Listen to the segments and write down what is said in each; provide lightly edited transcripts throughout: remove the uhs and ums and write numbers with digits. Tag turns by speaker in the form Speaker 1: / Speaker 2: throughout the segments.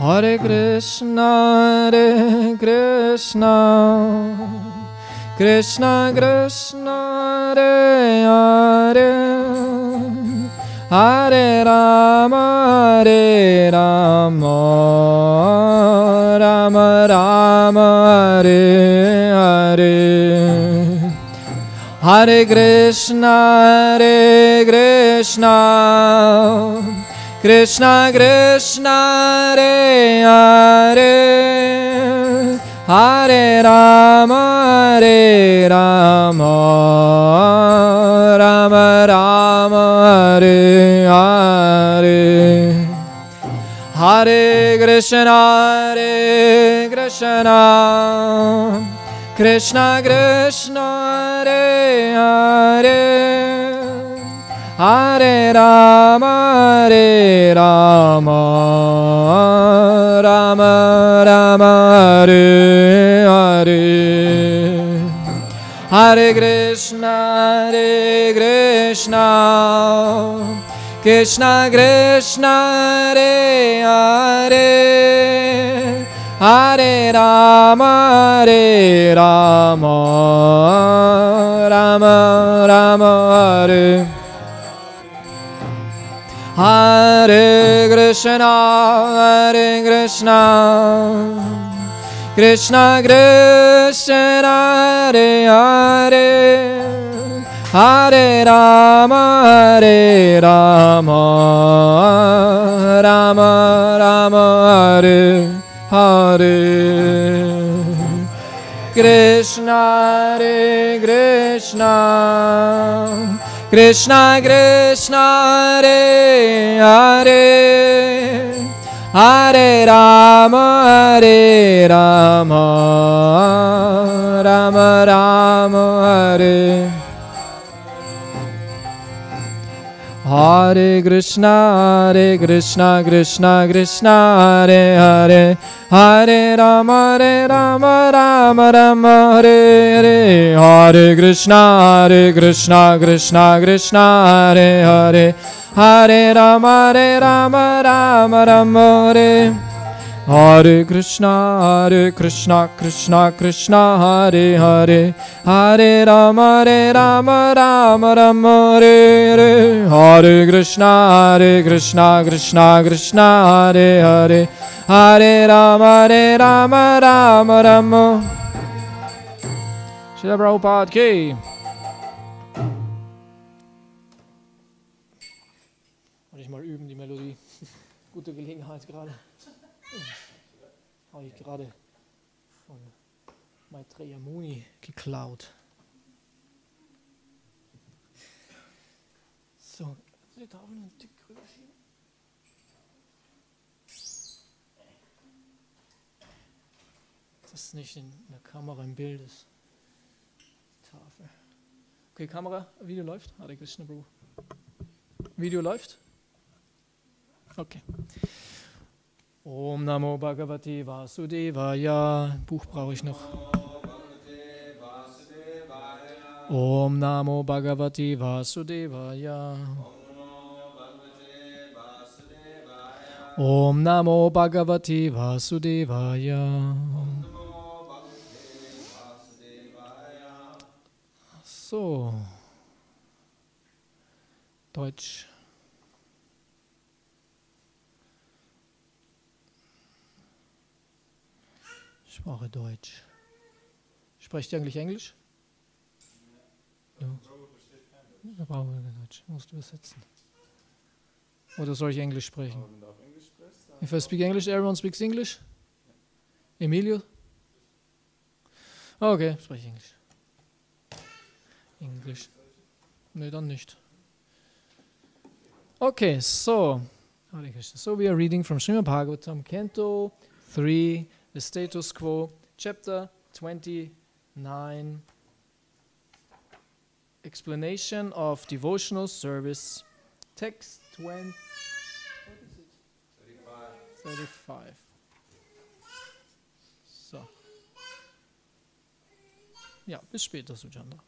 Speaker 1: Hare Krishna, Krishna Krishna, Hare Hare, Hare Rama, Rama Rama, Hare Hare. Hare Krishna, Krishna Krishna, Hare Hare, Hare Rama, Rama Rama, Hare Hare. Hare Krishna, Krishna Krishna, Hare Hare, Hare Rama, Rama Rama, Hare Hare. Hare Krishna, Krishna Krishna, Hare Hare, Hare Rama, Rama Rama, Hare. Hare Krishna, Krishna Krishna, Hare Hare, Hare Rama, Rama Rama, Hare Hare. Krishna, Krishna Krishna, Hare Hare, Hare Rama, Rama Rama, Hare. Hare Krishna, Krishna Krishna, Hare Hare, Hare Rama, Rama Rama, Hare Hare. Hare Krishna, Krishna Krishna, Hare Hare, Hare Rama, Rama Rama, Hare. Hare Krishna, Krishna Krishna, Hare Hare, Hare Rama, Rama Rama, Hare Hare. Hare Krishna, Krishna, Hare Hare, Hare Rama, Rama Rama. Srila Prabhupada ki. Wollte ich mal üben, die Melodie. Gute Gelegenheit gerade. Habe ich gerade von Maitreya Muni geklaut. So, die Tafel einen Tick rüberschieben. Das ist nicht in der Kamera im Bild ist. Tafel. Okay, Kamera, Video läuft. Hare Krishna, Bro. Video läuft? Okay. Om Namo Bhagavate Vasudevaya. Buch brauche ich noch. Om Namo Bhagavate Vasudevaya. Om Namo Bhagavate Vasudevaya. So. Deutsch. Sprache Deutsch. Sprecht ihr eigentlich Englisch? Ja. Da brauchen wir Deutsch. Musst du übersetzen. Oder soll ich Englisch sprechen? If I speak English, everyone speaks English? Emilio? Okay, spreche Englisch. Englisch. Nee, dann nicht. Okay, so we are reading from Srimad Bhagavatam, Canto 3, the status quo, chapter 29, explanation of devotional service, text 20, what is it? 35. So. Ja, bis später, Sujandra.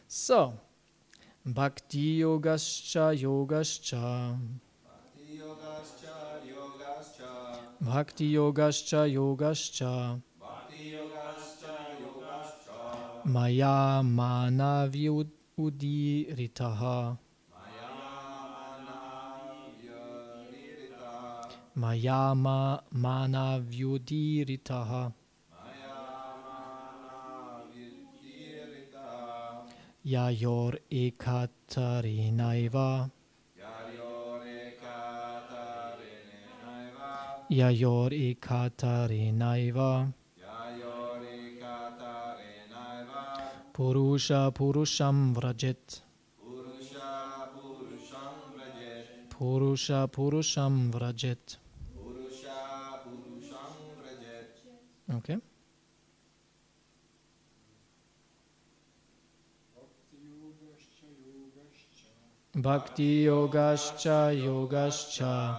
Speaker 1: So. Bhakti Yogascha Yogascha. Bhakti yogascha yogascha maya manavyudiritaha maya manavyudiritaha yayor ekatarinaiva yayor ekatarinaiva Purusha purusham vrajet Purusha purusham vrajet. Okay. Bhakti yogascha yogascha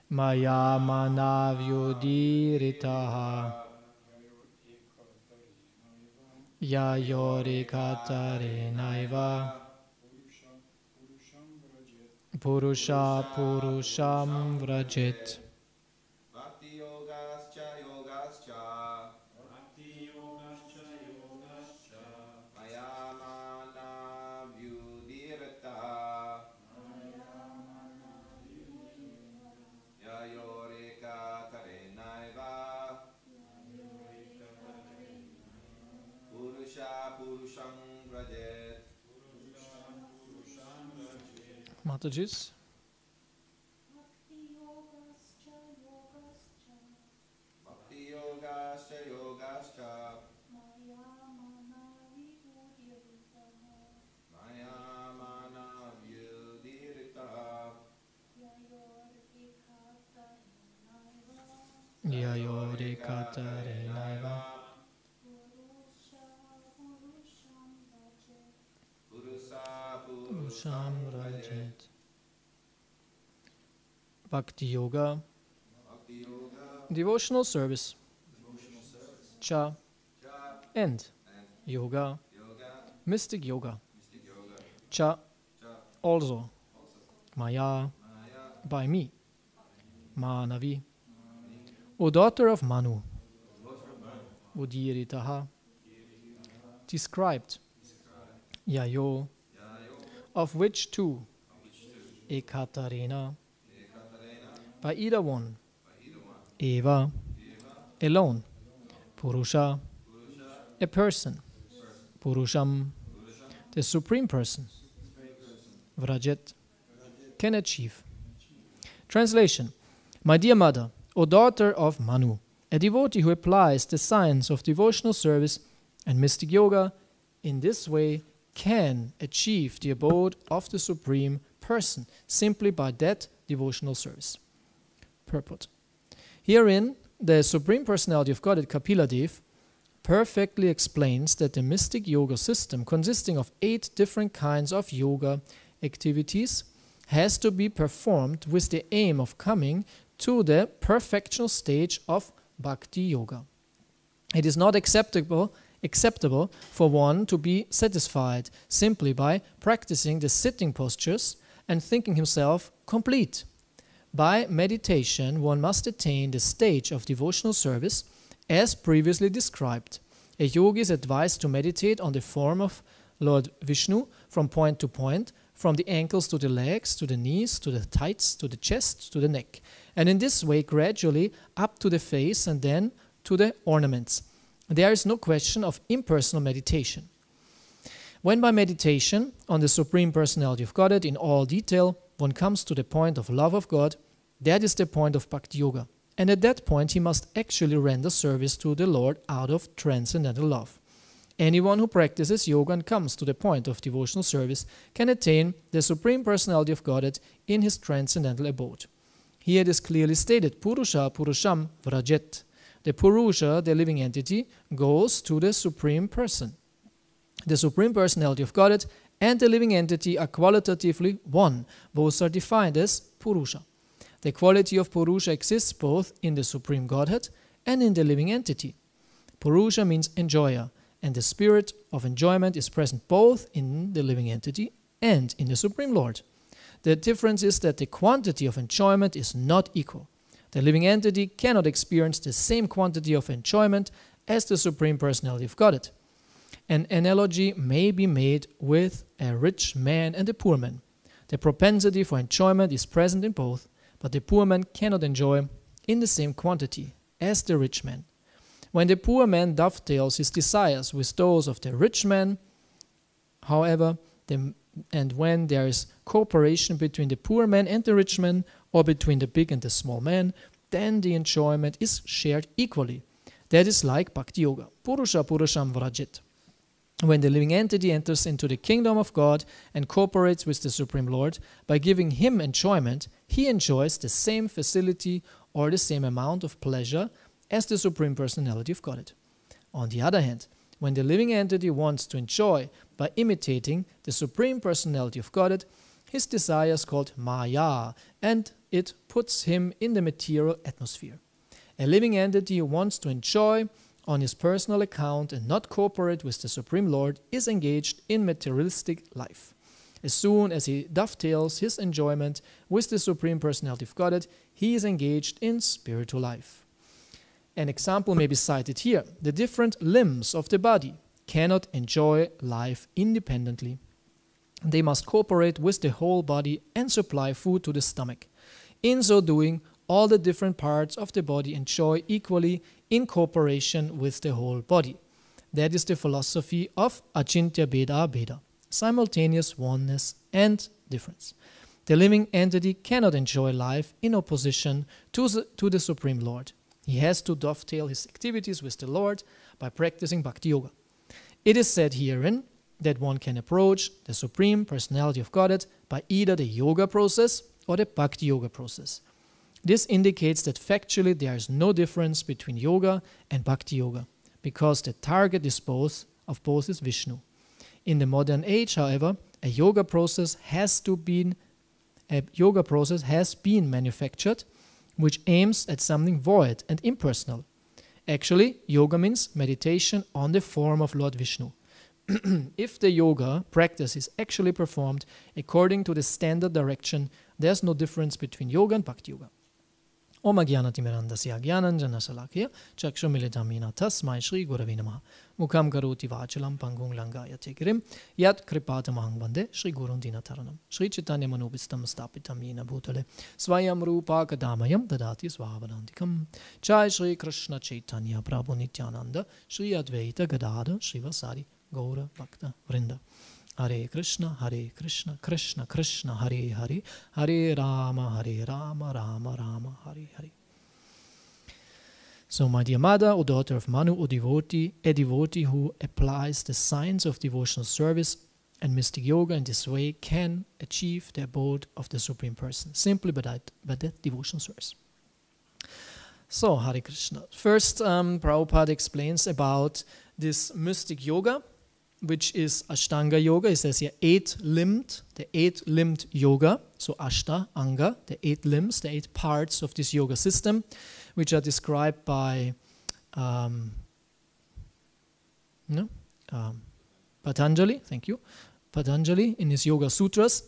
Speaker 1: maya manavyudiritaha yayorikatarinaiva Purusha purusham vrajet. Matajis. Yayorikatarinaiva Purusham Rajet. Bhakti Yoga, devotional service, Cha, and Yoga, mystic yoga, Cha, also, Maya, by me, Manavi, O daughter of Manu, Udiritaha, described, Yayo, of which two, Ekaterina, by either one, Eva, alone, Purusha, a person, Purusham, the supreme person, Vrajet, can achieve. Translation: My dear mother, O daughter of Manu, a devotee who applies the science of devotional service and mystic yoga in this way can achieve the abode of the supreme person simply by that devotional service. Purport. Herein, the Supreme Personality of Godhead, Kapila-dev, perfectly explains that the mystic yoga system, consisting of 8 different kinds of yoga activities, has to be performed with the aim of coming to the perfectional stage of bhakti yoga. It is not acceptable for one to be satisfied simply by practicing the sitting postures and thinking himself complete. By meditation, one must attain the stage of devotional service as previously described. A yogi is advised to meditate on the form of Lord Vishnu from point to point, from the ankles to the legs, to the knees, to the thighs, to the chest, to the neck, and in this way gradually up to the face and then to the ornaments. There is no question of impersonal meditation. When by meditation on the Supreme Personality of Godhead in all detail, one comes to the point of love of God, that is the point of Bhakti Yoga. And at that point he must actually render service to the Lord out of transcendental love. Anyone who practices yoga and comes to the point of devotional service can attain the Supreme Personality of Godhead in his transcendental abode. Here it is clearly stated, Purusha Purusham Vrajet. The Purusha, the living entity, goes to the Supreme Person. The Supreme Personality of Godhead and the living entity are qualitatively one. Both are defined as Purusha. The quality of Purusha exists both in the Supreme Godhead and in the living entity. Purusha means enjoyer, and the spirit of enjoyment is present both in the living entity and in the Supreme Lord. The difference is that the quantity of enjoyment is not equal. The living entity cannot experience the same quantity of enjoyment as the Supreme Personality of Godhead. An analogy may be made with a rich man and a poor man. The propensity for enjoyment is present in both, but the poor man cannot enjoy in the same quantity as the rich man. When the poor man dovetails his desires with those of the rich man, however, and when there is cooperation between the poor man and the rich man, or between the big and the small man, then the enjoyment is shared equally. That is like Bhakti Yoga. Purusha Purusham Vrajit. When the living entity enters into the kingdom of God and cooperates with the Supreme Lord, by giving him enjoyment, he enjoys the same facility or the same amount of pleasure as the Supreme Personality of Godhead. On the other hand, when the living entity wants to enjoy by imitating the Supreme Personality of Godhead, his desire is called Maya, and it puts him in the material atmosphere. A living entity who wants to enjoy on his personal account and not cooperate with the Supreme Lord is engaged in materialistic life. As soon as he dovetails his enjoyment with the Supreme Personality of Godhead, he is engaged in spiritual life. An example may be cited here. The different limbs of the body cannot enjoy life independently. They must cooperate with the whole body and supply food to the stomach. In so doing, all the different parts of the body enjoy equally in cooperation with the whole body. That is the philosophy of Achintya Bheda Bheda, simultaneous oneness and difference. The living entity cannot enjoy life in opposition to the Supreme Lord. He has to dovetail his activities with the Lord by practicing Bhakti Yoga. It is said herein that one can approach the Supreme Personality of Godhead by either the Yoga process or the Bhakti Yoga process. This indicates that factually there is no difference between Yoga and Bhakti Yoga, because the target is of both is Vishnu. In the modern age, however, a yoga process has been manufactured which aims at something void and impersonal. Actually, yoga means meditation on the form of Lord Vishnu. If the yoga practice is actually performed according to the standard direction, there's no difference between yoga and Bhakti Yoga. Om Agyanatimirandasya Gyananjana Salakya Chakshumilitamina Tasmai Shri Gurave Namaha Mukham Karoti Vachalam Pangung Langaya Tekirim Yat Kripatamahang Vande Shri Gurundina Taranam Shri Chaitanya Manobistam Stapitam Yena Bhutale Swayam Rupa Kadamayam Dadati Swavadantikam Jai Shri Krishna Chaitanya Prabhu Nityananda Shri Advaita Gadada Shri Vasari Gaura Bhakta Vrinda Hare Krishna, Krishna Krishna, Hare Hare, Hare Rama, Rama Rama, Hare Hare. So, my dear mother, O daughter of Manu, a devotee who applies the science of devotional service and mystic yoga in this way can achieve the abode of the Supreme Person, simply by that devotional service. So, Hare Krishna. First, Prabhupada explains about this mystic yoga, which is Ashtanga Yoga. He says here the eight-limbed yoga. So Ashta, Anga, the 8 limbs, the 8 parts of this yoga system, which are described by Patanjali, thank you, Patanjali in his Yoga Sutras.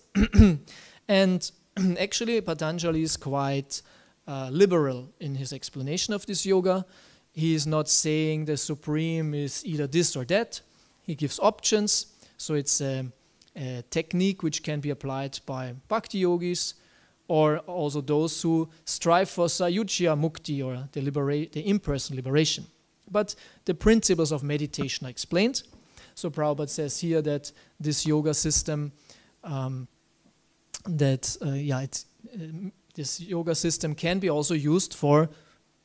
Speaker 1: And actually Patanjali is quite liberal in his explanation of this yoga. He is not saying the Supreme is either this or that. He gives options, so it's a technique which can be applied by Bhakti Yogis or also those who strive for Sayujya Mukti, or the impersonal liberation. But the principles of meditation are explained. So Prabhupada says here that this yoga system, this yoga system can be also used for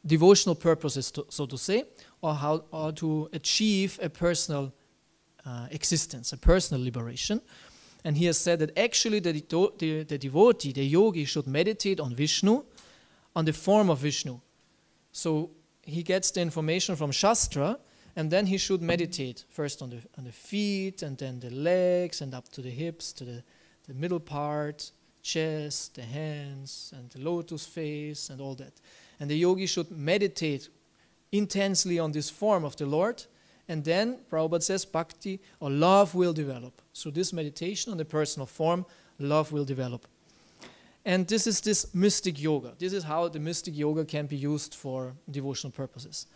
Speaker 1: devotional purposes, so to say, or how to achieve a personal existence, a personal liberation. And he has said that actually the devotee, the yogi, should meditate on Vishnu, on the form of Vishnu. So he gets the information from Shastra, and then he should meditate first on the feet, and then the legs, and up to the hips, to the middle part, chest, the hands, and the lotus face, and all that. And the yogi should meditate intensely on this form of the Lord, and then Prabhupada says bhakti or love will develop. So this meditation on the personal form, love will develop. And this is this mystic yoga. This is how the mystic yoga can be used for devotional purposes.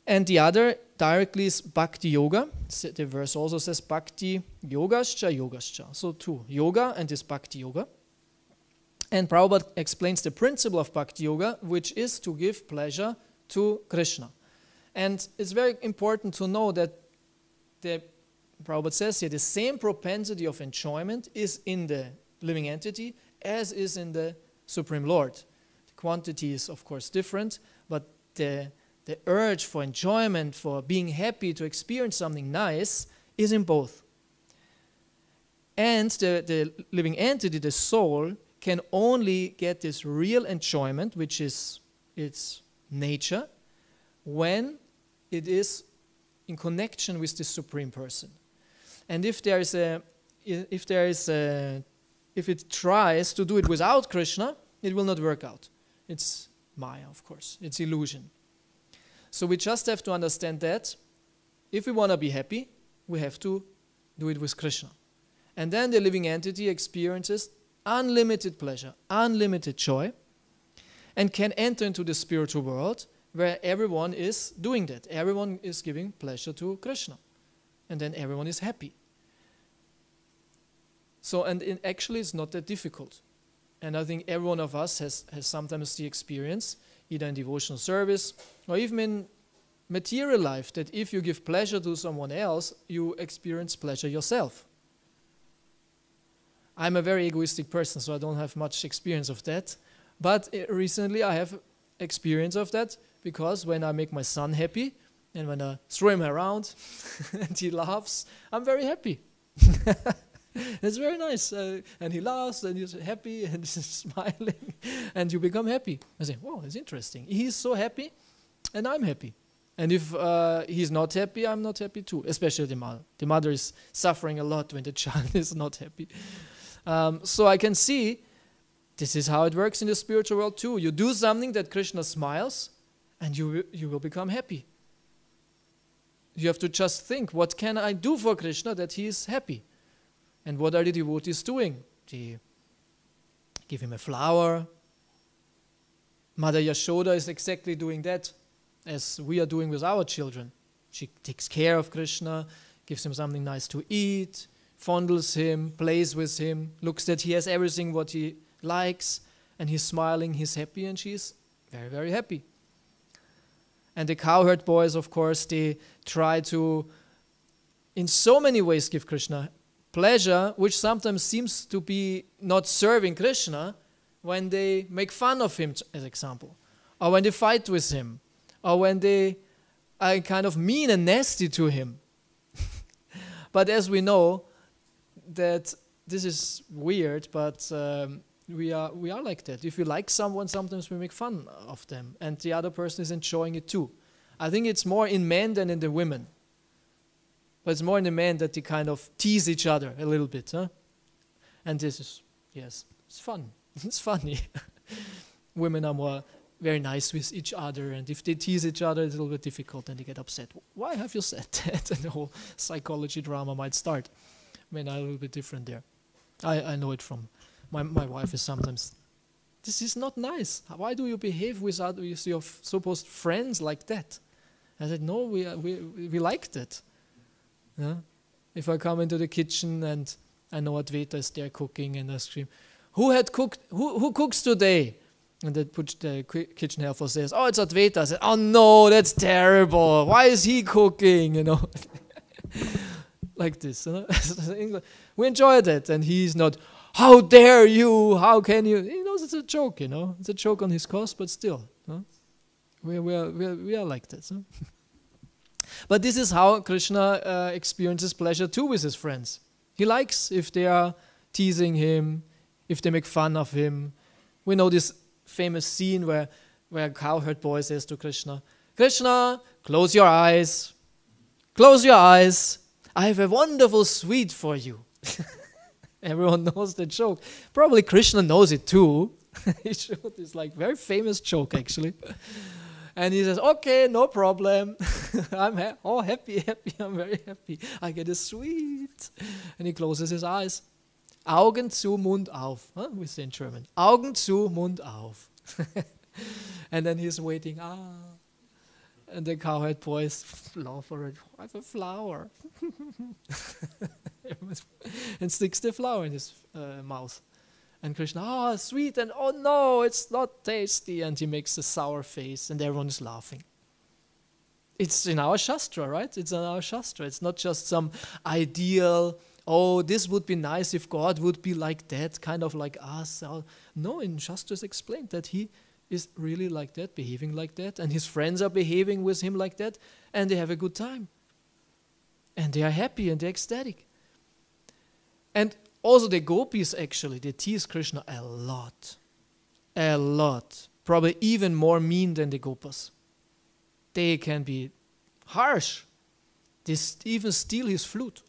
Speaker 1: And the other directly is bhakti yoga. The verse also says bhakti yogascha yogascha. So two, yoga and this bhakti yoga. And Prabhupada explains the principle of bhakti yoga, which is to give pleasure to Krishna. And it's very important to know that Prabhupada says here, the same propensity of enjoyment is in the living entity as is in the Supreme Lord. The quantity is of course different, but the urge for enjoyment, for being happy, to experience something nice, is in both. And the living entity, the soul, can only get this real enjoyment, which is its nature, when it is in connection with the Supreme Person. And if it tries to do it without Krishna, it will not work out. It's Maya, of course. It's illusion. So we just have to understand that if we want to be happy, we have to do it with Krishna. And then the living entity experiences unlimited pleasure, unlimited joy, and can enter into the spiritual world where everyone is doing that. Everyone is giving pleasure to Krishna. And then everyone is happy. So, and actually it's not that difficult. And I think every one of us has sometimes the experience, either in devotional service or even in material life, that if you give pleasure to someone else, you experience pleasure yourself. I'm a very egoistic person, so I don't have much experience of that. But recently I have experience of that, because when I make my son happy and when I throw him around and he laughs, I'm very happy. It's very nice. And he laughs and he's happy and he's smiling and you become happy. I say, wow, it's interesting. He's so happy and I'm happy. And if he's not happy, I'm not happy too, especially the mother. The mother is suffering a lot when the child is not happy. So I can see this is how it works in the spiritual world too. You do something that Krishna smiles and you will become happy. You have to just think, what can I do for Krishna that he is happy? And what are the devotees doing? They give him a flower. Mother Yashoda is exactly doing that as we are doing with our children. She takes care of Krishna, gives him something nice to eat, fondles him, plays with him, looks that he has everything what he likes, and he's smiling, he's happy, and she's very, very happy. And the cowherd boys, of course, they try to, in so many ways, give Krishna pleasure, which sometimes seems to be not serving Krishna, when they make fun of him, as example, or when they fight with him, or when they are kind of mean and nasty to him. But as we know, that this is weird, but we are like that. If we like someone, sometimes we make fun of them, and the other person is enjoying it too. I think it's more in men than in the women. But it's more in the men that they kind of tease each other a little bit. Huh? And this is, yes, it's fun. It's funny. Women are more very nice with each other, and if they tease each other, it's a little bit difficult, and they get upset. Why have you said that? And the whole psychology drama might start. Men are a little bit different there. I know it from my wife is sometimes, this is not nice. Why do you behave with your supposed friends like that? I said, no, we like that. Yeah? If I come into the kitchen and I know Advaita is there cooking, and I scream, who cooks today? And the kitchen helper says, oh, it's Advaita. I said, oh no, that's terrible. Why is he cooking? You know, like this. You know? We enjoy that, and he's not, how dare you? How can you? He knows it's a joke. You know, it's a joke on his cost, but still, no? we are like that. So. But this is how Krishna experiences pleasure too with his friends. He likes if they are teasing him, if they make fun of him. We know this famous scene where a cowherd boy says to Krishna, Krishna, close your eyes. Close your eyes. I have a wonderful sweet for you. Everyone knows the joke. Probably Krishna knows it too. He showed this like very famous joke actually. And he says, okay, no problem. I'm happy, I'm very happy. I get a sweet. And he closes his eyes. Augen zu, Mund auf. Huh? We say in German. Augen zu, Mund auf. And then he's waiting. And the cowherd boys laugh already. I have a flower. And sticks the flower in his mouth. And Krishna, sweet, and oh no, it's not tasty. And he makes a sour face, and everyone is laughing. It's in our Shastra, right? It's in our Shastra. It's not just some ideal, oh, this would be nice if God would be like that, kind of like us. No, in Shastra it's explained that he is really like that, behaving like that, and his friends are behaving with him like that, and they have a good time. And they are happy and they're ecstatic. And also the gopis actually, they tease Krishna a lot. A lot. Probably even more mean than the gopas. They can be harsh. They even steal his flute.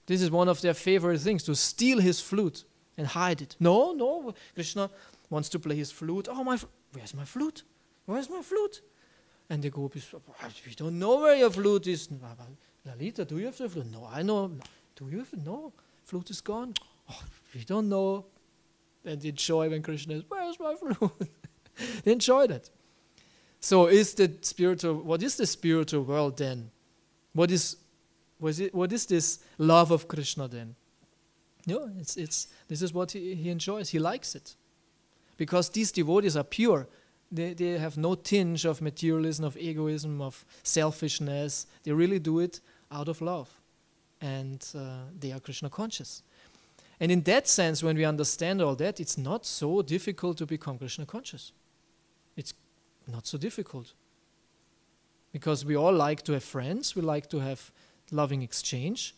Speaker 1: This is one of their favorite things, to steal his flute and hide it. No, Krishna wants to play his flute. Oh, where's my flute? Where's my flute? And the gopis, we don't know where your flute is. Lalita, do you have the flute? No, I know. Do you have it? No, flute is gone. Oh, we don't know. And they enjoy when Krishna is, where's my flute? They enjoy that. So what is the spiritual world then? What is this love of Krishna then? No, this is what he enjoys. He likes it. Because these devotees are pure. They have no tinge of materialism, of egoism, of selfishness. They really do it out of love. And they are Krishna conscious. And in that sense, when we understand all that, it's not so difficult to become Krishna conscious. It's not so difficult. Because we all like to have friends, we like to have loving exchange,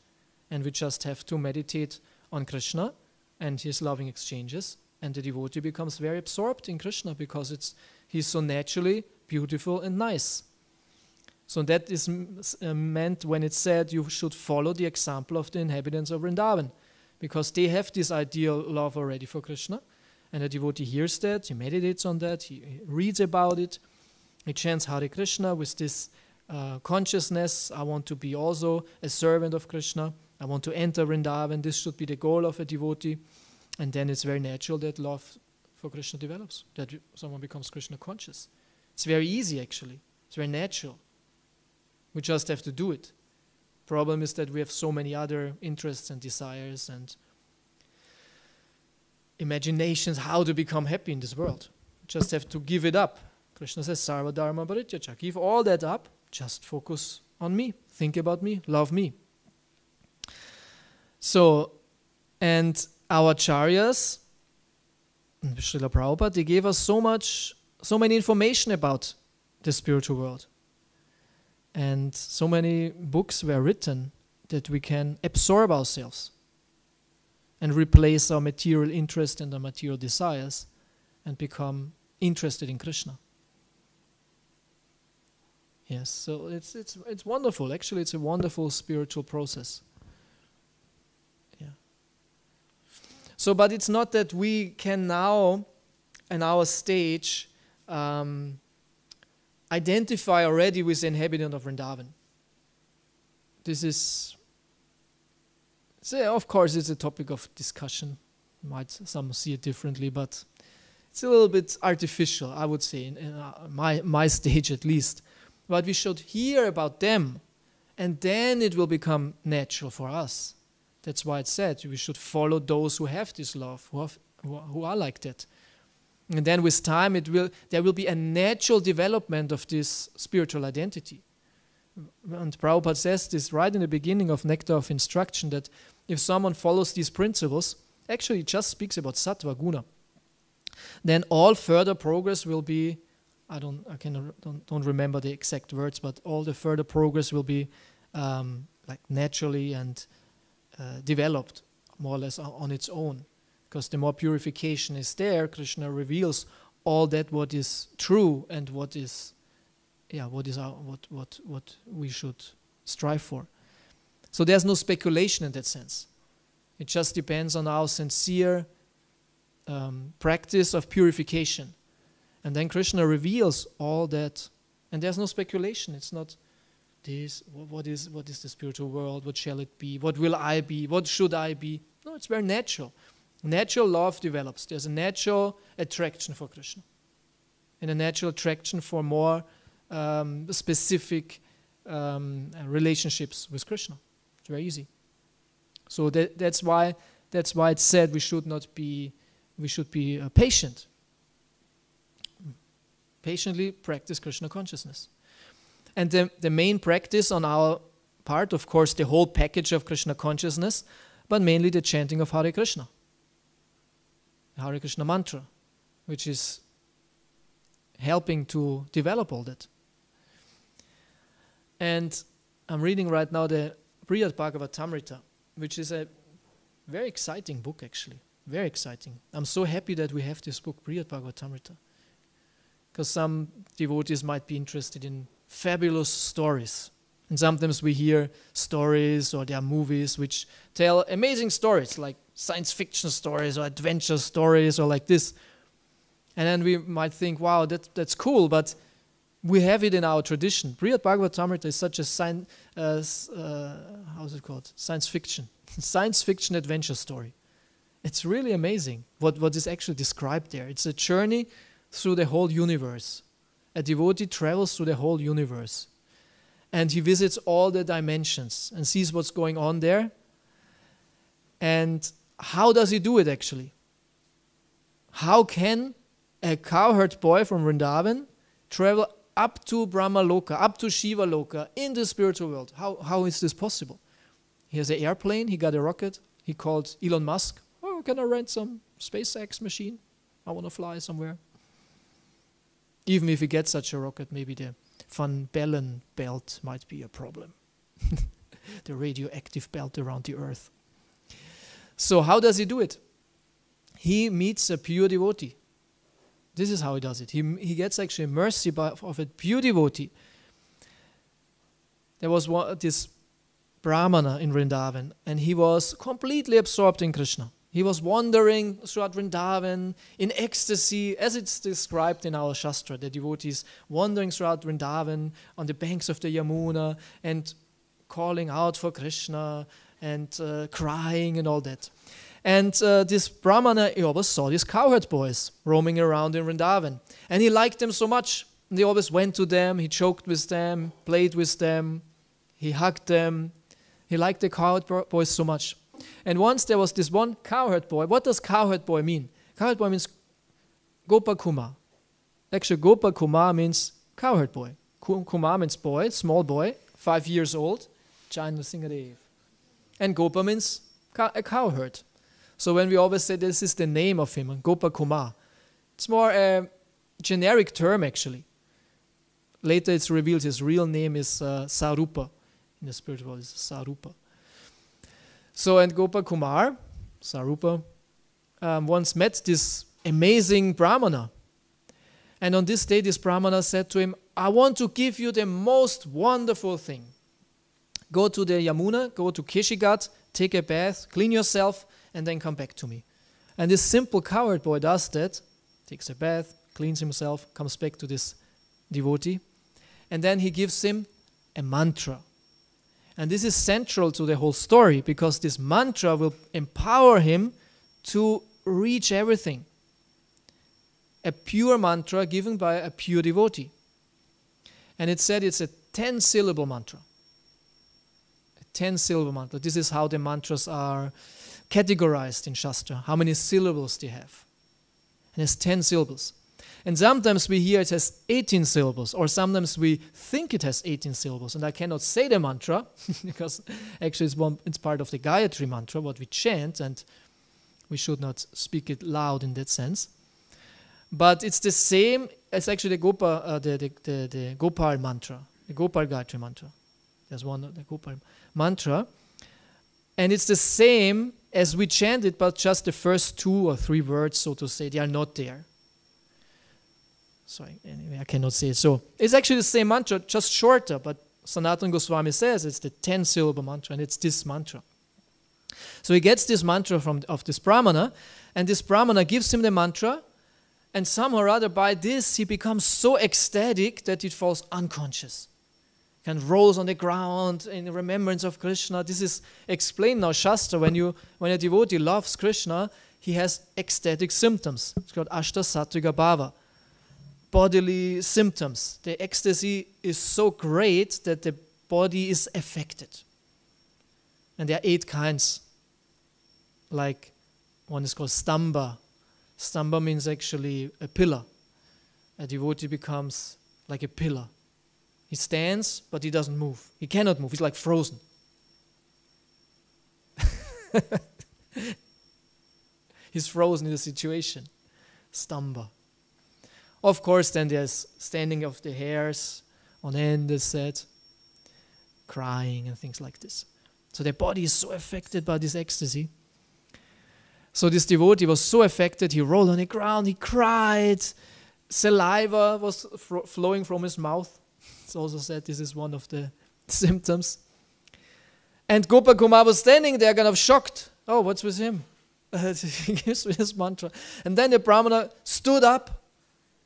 Speaker 1: and we just have to meditate on Krishna and his loving exchanges, and the devotee becomes very absorbed in Krishna because he's so naturally beautiful and nice. So that is meant when it said you should follow the example of the inhabitants of Vrindavan, because they have this ideal love already for Krishna, and the devotee hears that, he meditates on that, he reads about it, he chants Hare Krishna with this consciousness. I want to be also a servant of Krishna. I want to enter Vrindavan. This should be the goal of a devotee. And then it's very natural that love for Krishna develops, that someone becomes Krishna conscious. It's very easy actually. It's very natural. We just have to do it. Problem is that we have so many other interests and desires and imaginations how to become happy in this world. Just have to give it up. Krishna says, Sarva Dharma Parityaja. Give all that up. Just focus on me. Think about me. Love me. So, and our acharyas, Srila Prabhupada, they gave us so many information about the spiritual world. And so many books were written that we can absorb ourselves and replace our material interest and our material desires and become interested in Krishna. Yes, so it's wonderful. Actually, it's a wonderful spiritual process. Yeah. So, but it's not that we can now, in our stage, identify already with the inhabitant of Vrindavan. This is, of course, it's a topic of discussion. Some see it differently, but it's a little bit artificial, I would say, in my stage at least. But we should hear about them, and then it will become natural for us. That's why it said we should follow those who have this love, who are like that. And then with time, there will be a natural development of this spiritual identity. And Prabhupada says this right in the beginning of Nectar of Instruction, that if someone follows these principles, actually it just speaks about sattva guna, then all further progress will be, I don't remember the exact words, but all the further progress will be like naturally and developed more or less on its own. Because the more purification is there, Krishna reveals all that what is true and what we should strive for. So there's no speculation in that sense. It just depends on our sincere practice of purification. And then Krishna reveals all that, and there's no speculation. It's not this, what is the spiritual world? What shall it be? What will I be? What should I be? No, it's very natural. Natural love develops. There's a natural attraction for Krishna and a natural attraction for more specific relationships with Krishna. It's very easy. So that's why it's said we should be patient. Patiently practice Krishna consciousness. And the main practice on our part, of course, the whole package of Krishna consciousness, but mainly the chanting of Hare Krishna. Hare Krishna mantra, which is helping to develop all that. And I'm reading right now the Bhagavatam, which is a very exciting book actually, very exciting. I'm so happy that we have this book, Bhagavatam, because some devotees might be interested in fabulous stories. And sometimes we hear stories or there are movies which tell amazing stories, like science fiction stories or adventure stories or like this. And then we might think, wow, that's cool, but we have it in our tradition. Bhagavatam is such a science fiction. Science fiction adventure story. It's really amazing what is actually described there. It's a journey through the whole universe. A devotee travels through the whole universe. And he visits all the dimensions and sees what's going on there. And how does he do it actually? How can a cowherd boy from Vrindavan travel up to Brahma Loka, up to Shiva Loka, in the spiritual world? How is this possible? He has an airplane, he got a rocket, he called Elon Musk. Oh, can I rent some SpaceX machine? I want to fly somewhere. Even if he gets such a rocket, maybe the Van Bellen belt might be a problem. The radioactive belt around the earth. So how does he do it? He meets a pure devotee. This is how he does it. He gets actually mercy of a pure devotee. There was this Brahmana in Vrindavan, and he was completely absorbed in Krishna. He was wandering throughout Vrindavan in ecstasy, as it's described in our Shastra, the devotees wandering throughout Vrindavan on the banks of the Yamuna and calling out for Krishna and crying and all that. And this Brahmana, he always saw these cowherd boys roaming around in Vrindavan. And he liked them so much. And he always went to them, he joked with them, played with them, he hugged them. He liked the cowherd boys so much. And once there was this one cowherd boy. What does cowherd boy mean? Cowherd boy means Gopa-Kumar. Actually, Gopa-Kumar means cowherd boy. Kumar means boy, small boy, 5 years old. Jana Singadev. And Gopa means a cowherd. So when we always say this is the name of him, Gopa-Kumar, it's more a generic term actually. Later it's revealed his real name is Sarupa. In the spiritual world, it's Sarupa. So, and Gopa-Kumar, Sarupa, once met this amazing Brahmana. And on this day, this Brahmana said to him, I want to give you the most wonderful thing. Go to the Yamuna, go to Keshigat, take a bath, clean yourself, and then come back to me. And this simple cowherd boy does that, takes a bath, cleans himself, comes back to this devotee, and then he gives him a mantra. And this is central to the whole story because this mantra will empower him to reach everything. A pure mantra given by a pure devotee. And it said it's a 10-syllable mantra. A 10-syllable mantra. This is how the mantras are categorized in Shastra, how many syllables they have. And it's 10 syllables. And sometimes we hear it has 18 syllables, or sometimes we think it has 18 syllables, and I cannot say the mantra, because actually it's part of the Gayatri mantra, what we chant, and we should not speak it loud in that sense. But it's the same, it's actually the Gopal mantra, the Gopal Gayatri mantra. There's one, the Gopal mantra, and it's the same as we chant it, but just the first 2 or 3 words, so to say, they are not there. Sorry, anyway, I cannot say it. So it's actually the same mantra, just shorter, but Sanatana Goswami says it's the 10-syllable mantra, and it's this mantra. So he gets this mantra of this Brahmana, and this Brahmana gives him the mantra, and somehow or other by this he becomes so ecstatic that he falls unconscious. kind of rolls on the ground in remembrance of Krishna. This is explained now, Shastra. When a devotee loves Krishna, he has ecstatic symptoms. It's called Ashta Sattviga Bhava. Bodily symptoms. The ecstasy is so great that the body is affected. And there are 8 kinds. Like one is called stamba. Stamba means actually a pillar. A devotee becomes like a pillar. He stands, but he doesn't move. He cannot move. He's like frozen. He's frozen in the situation. Stamba. Of course, then there's standing of the hairs on end, as said, crying and things like this. So the body is so affected by this ecstasy. So this devotee was so affected, he rolled on the ground, he cried, saliva was flowing from his mouth. It's also said this is one of the symptoms. And Gopakumar was standing there kind of shocked. Oh, what's with him? He gives me this mantra. And then the Brahmana stood up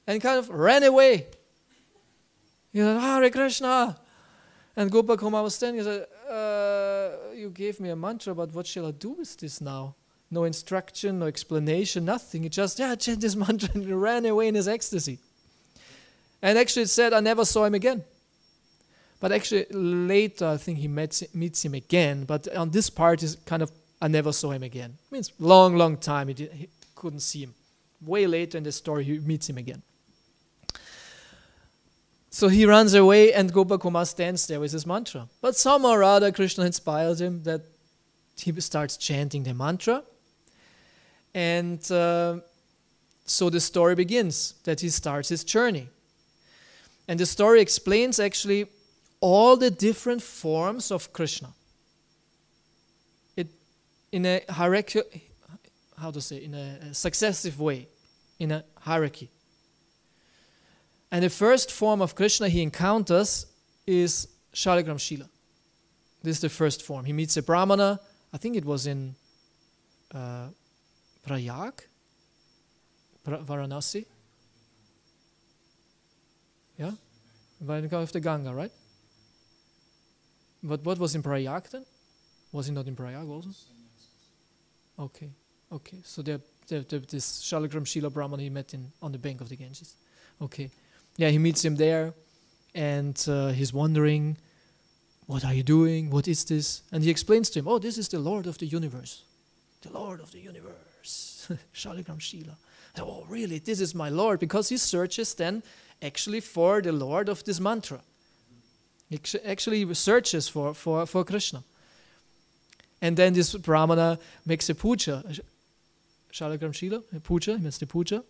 Speaker 1: and kind of ran away. He said, Hare Krishna. And Gopakumar was standing and said, you gave me a mantra, but what shall I do with this now? No instruction, no explanation, nothing. He just, chant this mantra, and he ran away in his ecstasy. And actually it said, I never saw him again. But actually later I think he meets him again. But on this part is kind of, I never saw him again. It means long time he couldn't see him. Way later in the story he meets him again. So he runs away and Gopakumar stands there with his mantra. But somehow or other Krishna inspires him that he starts chanting the mantra. And so the story begins, that he starts his journey. And the story explains actually all the different forms of Krishna. In a hierarchy, in a successive way, in a hierarchy. And the first form of Krishna he encounters is Shaligram Shila. This is the first form. He meets a Brahmana, I think it was in Prayag, Varanasi. Yeah? By the of the Ganga, right? But what was in Prayag then? Was he not in Prayag also? Okay. So this Shaligram Shila Brahmana he met on the bank of the Ganges. Okay. Yeah, he meets him there and he's wondering, what are you doing? What is this? And he explains to him, this is the Lord of the universe. The Lord of the universe. Shaligram Shila. Oh, really? This is my Lord? Because he searches then actually for the Lord of this mantra. He actually searches for Krishna. And then this Brahmana makes a puja. Shaligram Shila, a puja, he makes the puja.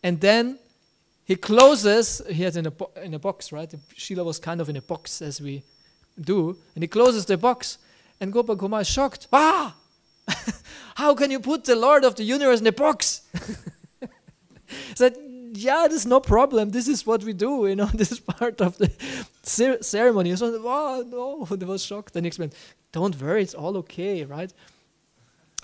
Speaker 1: And then he closes, he had in a box, right? The Shila was kind of in a box as we do. And he closes the box. And Gopakumar is shocked. How can you put the Lord of the universe in a box? He said, this is no problem. This is what we do, this is part of the ceremony. So, no, they was shocked. Then he explained, don't worry, it's all okay, right?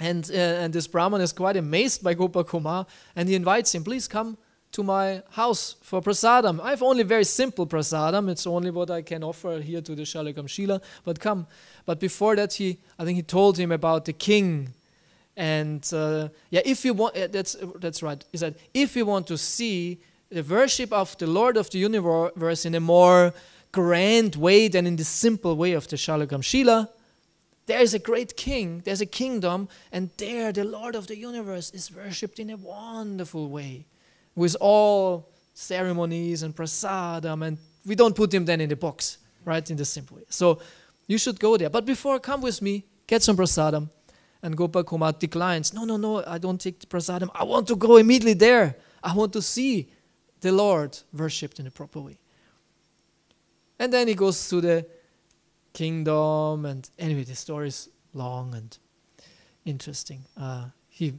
Speaker 1: And this Brahman is quite amazed by Gopakumar, and he invites him, please come to my house for prasadam. I have only very simple prasadam. It's only what I can offer here to the Shaligram Shila, but come. But before that, I think he told him about the king. And if you want, that's right. He said, if you want to see the worship of the Lord of the universe in a more grand way than in the simple way of the Shaligram Shila, there is a great king, there's a kingdom, and there the Lord of the universe is worshipped in a wonderful way, with all ceremonies and prasadam, and we don't put him then in the box, right, in the simple way. So you should go there. But before, come with me, get some prasadam. And Gopakumar declines, no, I don't take the prasadam. I want to go immediately there. I want to see the Lord worshipped in a proper way. And then he goes to the kingdom, and anyway, the story is long and interesting. He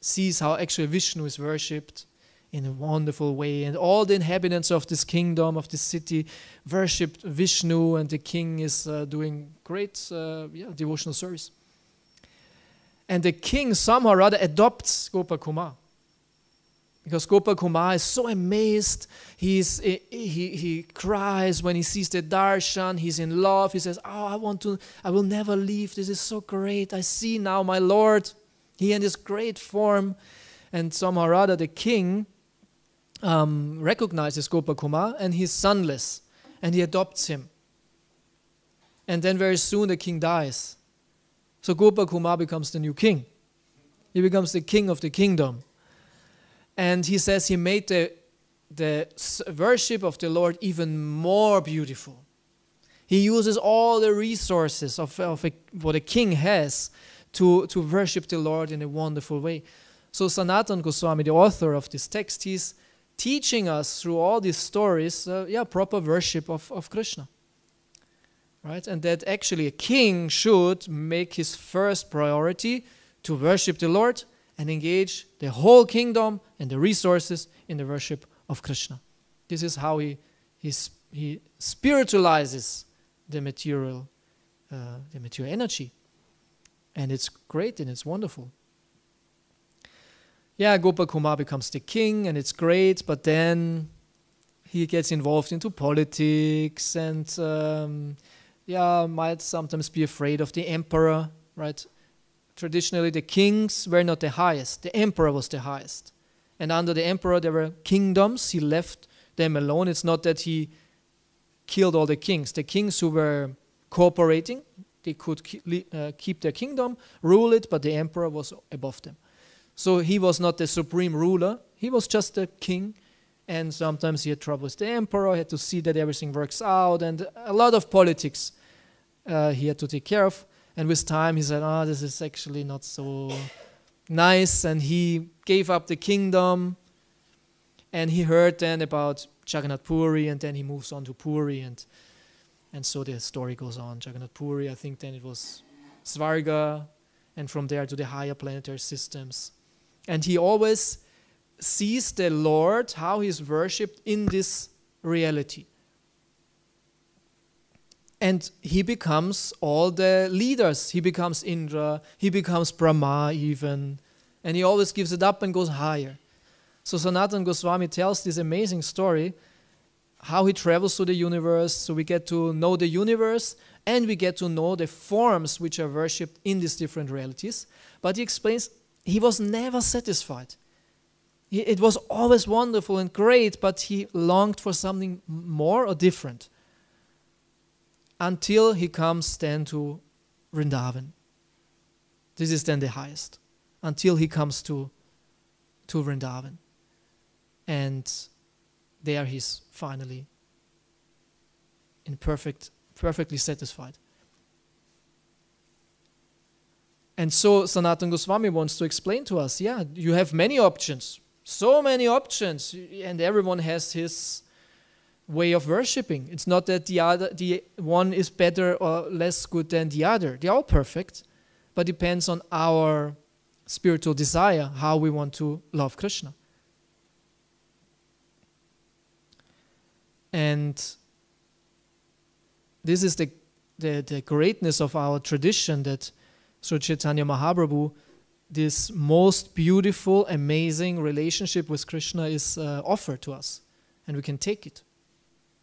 Speaker 1: sees how actually Vishnu is worshipped in a wonderful way, and all the inhabitants of this kingdom, of this city, worshipped Vishnu, and the king is doing great devotional service. And the king somehow or other adopts Gopakumar. Because Gopakumar is so amazed. He cries when he sees the darshan. He's in love. He says, "Oh, I will never leave. This is so great. I see now my Lord. He in this great form." And somehow or other, the king recognizes Gopakumar, and he's sonless, and he adopts him. And then very soon the king dies. So Gopakumar becomes the new king. He becomes the king of the kingdom. And he says he made the worship of the Lord even more beautiful. He uses all the resources of what a king has to worship the Lord in a wonderful way. So Sanatana Goswami, the author of this text, he's teaching us through all these stories, proper worship of Krishna. Right? And that actually a king should make his first priority to worship the Lord and engage the whole kingdom and the resources in the worship of Krishna. This is how he spiritualizes the material energy. And it's great and it's wonderful. Yeah, Gopakumar becomes the king and it's great, but then he gets involved into politics and might sometimes be afraid of the emperor, right? Traditionally, the kings were not the highest. The emperor was the highest. And under the emperor, there were kingdoms. He left them alone. It's not that he killed all the kings. The kings who were cooperating, they could keep their kingdom, rule it, but the emperor was above them. So he was not the supreme ruler. He was just a king. And sometimes he had trouble with the emperor. He had to see that everything works out. And a lot of politics he had to take care of. And with time he said, this is actually not so nice. And he gave up the kingdom. And he heard then about Jagannath Puri, and then he moves on to Puri. And so the story goes on. Jagannath Puri, I think then it was Svarga, and from there to the higher planetary systems. And he always sees the Lord, how he's worshipped in this reality. And he becomes all the leaders. He becomes Indra, he becomes Brahma even. And he always gives it up and goes higher. So Sanatana Goswami tells this amazing story, how he travels through the universe. So we get to know the universe and we get to know the forms which are worshipped in these different realities. But he explains he was never satisfied. It was always wonderful and great, but he longed for something more or different. Until he comes then to Vrindavan. This is then the highest. Until he comes to Vrindavan. And there he's finally perfectly satisfied. And so Sanatana Goswami wants to explain to us, you have many options. So many options. And everyone has his way of worshipping. It's not that the one is better or less good than the other. They're all perfect, but depends on our spiritual desire, how we want to love Krishna. And this is the greatness of our tradition, that Sri Chaitanya Mahaprabhu, this most beautiful, amazing relationship with Krishna is offered to us, and we can take it.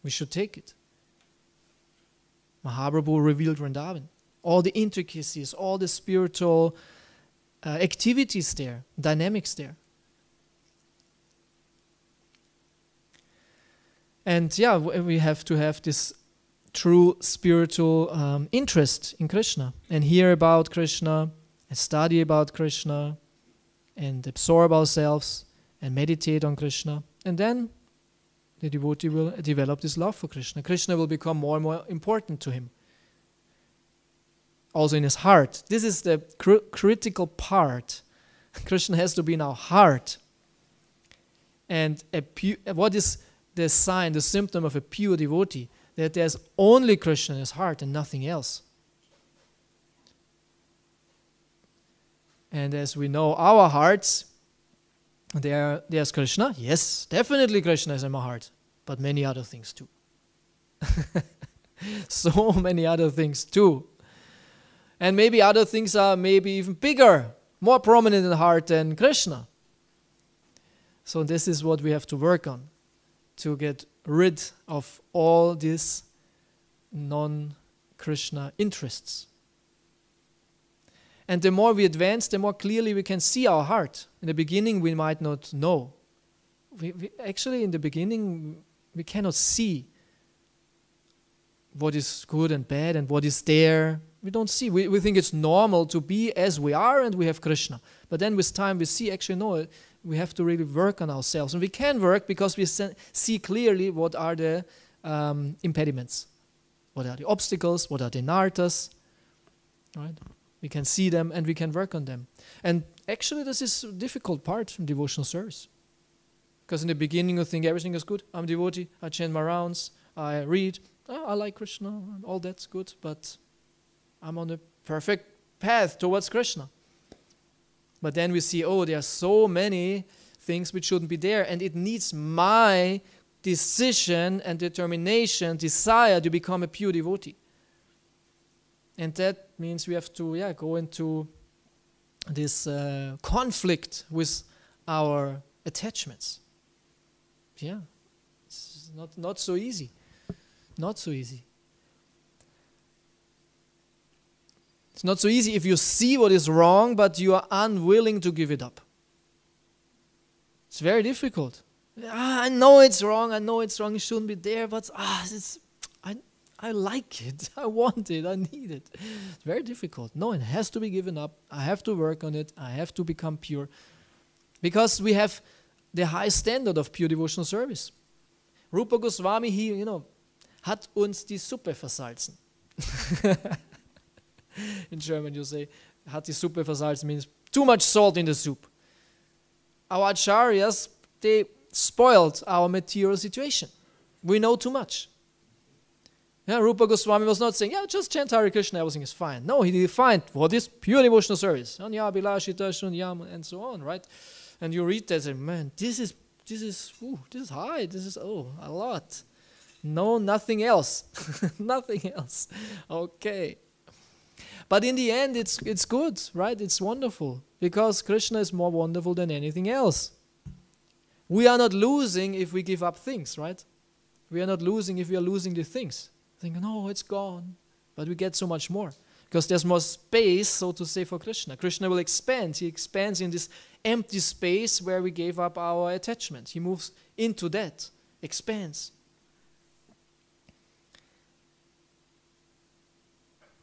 Speaker 1: We should take it. Mahaprabhu revealed Vrindavan. All the intricacies, all the spiritual activities there, dynamics there. And we have to have this true spiritual interest in Krishna and hear about Krishna and study about Krishna and absorb ourselves and meditate on Krishna. And then the devotee will develop this love for Krishna. Krishna will become more and more important to him. Also in his heart. This is the critical part. Krishna has to be in our heart. And what is the sign, the symptom of a pure devotee? That there's only Krishna in his heart and nothing else. And as we know, our hearts, there's Krishna. Yes, definitely Krishna is in my heart. But many other things too. So many other things too. And maybe other things are maybe even bigger, more prominent in the heart than Krishna. So this is what we have to work on, to get rid of all these non-Krishna interests. And the more we advance, the more clearly we can see our heart. In the beginning, we might not know. Actually, in the beginning, we cannot see what is good and bad and what is there. We don't see. We think it's normal to be as we are and we have Krishna. But then with time, we see, actually, no, we have to really work on ourselves. And we can work because we see clearly what are the impediments. What are the obstacles? What are the nartas? Right? We can see them and we can work on them. And actually, this is a difficult part in devotional service. Because in the beginning, you think everything is good. I'm a devotee. I chant my rounds. I read. Oh, I like Krishna. All that's good. But I'm on the perfect path towards Krishna. But then we see, oh, there are so many things which shouldn't be there. And it needs my decision and determination, desire to become a pure devotee. And that means we have to go into this conflict with our attachments. Yeah, it's not so easy. Not so easy. It's not so easy if you see what is wrong, but you are unwilling to give it up. It's very difficult. I know it's wrong, it shouldn't be there, but I like it, I want it, I need it. It's very difficult. No, it has to be given up. I have to work on it. I have to become pure. Because we have the high standard of pure devotional service. Rupa Goswami, he, hat uns die Suppe versalzen. In German you say, hat die Suppe versalzen means too much salt in the soup. Our acharyas, they spoiled our material situation. We know too much. Yeah, Rupa Goswami was not saying, just chant Hare Krishna, everything is fine. No, he defined what is pure devotional service. Anya, Bilashita, Shunyam, and so on, right? And you read that and say, man, this is high, this is, a lot. No, nothing else. Nothing else. Okay. But in the end, it's good, right? It's wonderful. Because Krishna is more wonderful than anything else. We are not losing if we give up things, right? We are not losing if we are losing the things. Think, no, it's gone. But we get so much more. Because there's more space, so to say, for Krishna. Krishna will expand. He expands in this empty space where we gave up our attachment. He moves into that, expands.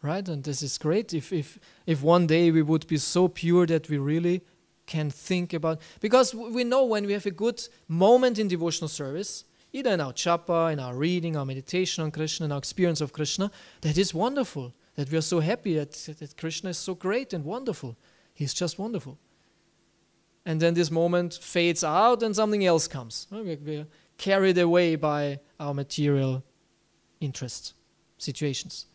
Speaker 1: Right? And this is great if one day we would be so pure that we really can think about... Because we know when we have a good moment in devotional service, either in our japa, in our reading, our meditation on Krishna, in our experience of Krishna, that is wonderful. That we are so happy that Krishna is so great and wonderful. He's just wonderful. And then this moment fades out and something else comes. We're carried away by our material interests, situations.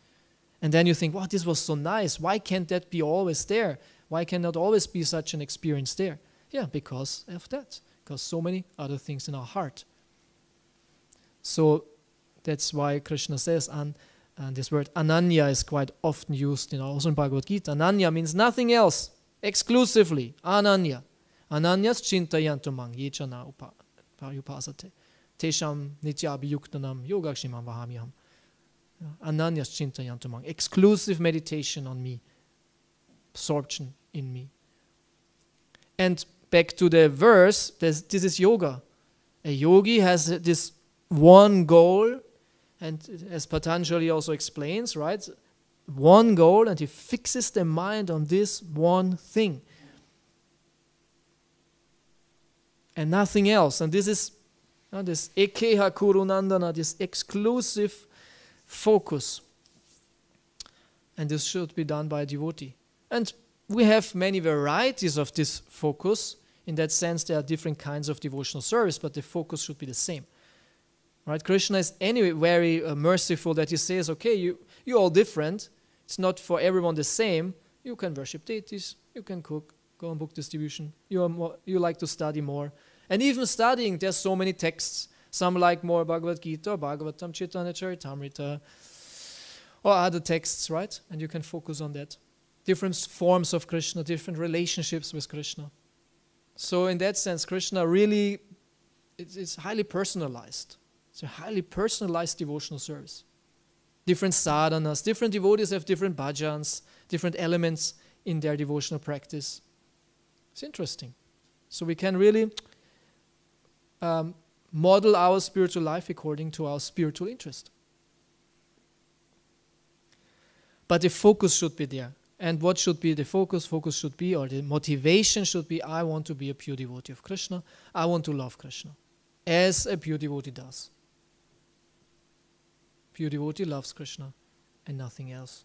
Speaker 1: And then you think, wow, this was so nice. Why can't that be always there? Why cannot always be such an experience there? Yeah, because of that. Because so many other things in our heart. So that's why Krishna says, and this word Ananya is quite often used also in Bhagavad Gita. Ananya means nothing else, exclusively. Ananya. Ananyas chintayantu mang yechana upasate. Tesham nitya abhiyuktanam yogakshimam vahamyam. Ananyas chintayantu mang. Exclusive meditation on me. Absorption in me. And back to the verse, this is yoga. A yogi has this one goal, and as Patanjali also explains, right? One goal, and he fixes the mind on this one thing. And nothing else. And this is this Ekeha Kurunandana, this exclusive focus. And this should be done by a devotee. And we have many varieties of this focus. In that sense, there are different kinds of devotional service, but the focus should be the same. Right? Krishna is anyway very merciful that he says, okay, you're all different. It's not for everyone the same. You can worship deities. You can cook. Go on book distribution. You like to study more. And even studying, there's so many texts. Some like more Bhagavad Gita, Bhagavatam, Chaitanya Charitamrita, or other texts, right? And you can focus on that. Different forms of Krishna, different relationships with Krishna. So in that sense, Krishna really, it's highly personalized. It's a highly personalized devotional service. Different sadhanas, different devotees have different bhajans, different elements in their devotional practice. It's interesting. So we can really model our spiritual life according to our spiritual interest. But the focus should be there. And what should be the focus? Focus should be, or the motivation should be, I want to be a pure devotee of Krishna. I want to love Krishna, as a pure devotee does. Pure devotee loves Krishna and nothing else.